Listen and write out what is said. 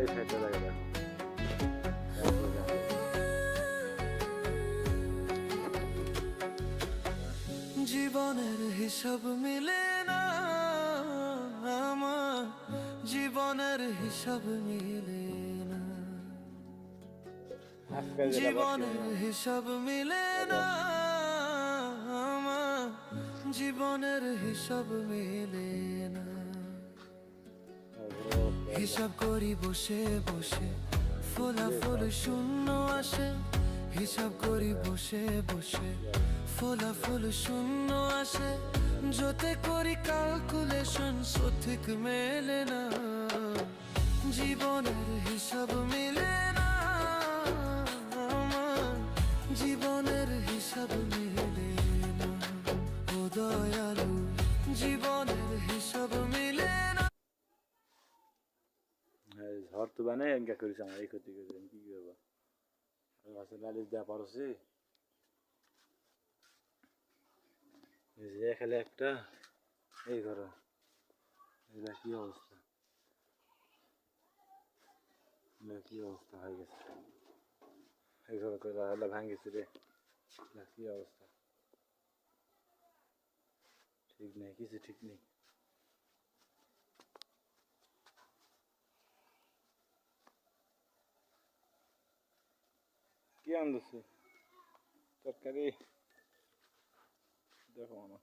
এই সাইডটা জায়গা দেখো। জীবনের হিসাব মিলে না আমার, জীবনের হিসাব মিলে না, আজকে যেটা বসি জীবনের হিসাব মিলে না আমার, জীবনের হিসাব মিলে না। হিসাব করি বসে বসে ফলাফল শূন্য আসে, হিসাব করি বসে বসে ফলাফল শূন্য আসে, যতে করি ক্যালকুলেশন সঠিক মেলে না, জীবনের হিসাব মিলে না আমার, জীবনের হিসাব মিলে না। ও দয়ালু, জীবনের হিসাব মিলে না। ঝড় তো বানে এনকা করিস আমার এই ক্ষতি করেছি কি করবো গাছে নালিশ দেওয়া পারছি যে খেলে একটা এই করো এটা কি অবস্থা, কি অবস্থা হয়ে গেছে এই ঘর করে ভাঙিছে রে, কি অবস্থা ঠিক নেই, কিছু ঠিক নেই। কি আনতেছে তরকারি দেখো না।